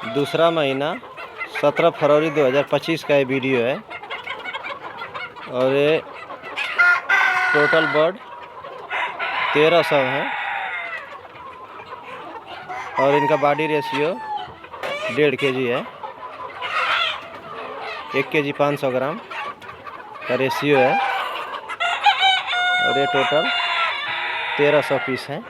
दूसरा महीना 17 फरवरी 2025 का ये वीडियो है। और ये टोटल बर्ड 1300 है और इनका बॉडी रेशियो 1.5 kg है। 1 kg 500 ग्राम का रेशियो है और ये टोटल 1300 पीस है।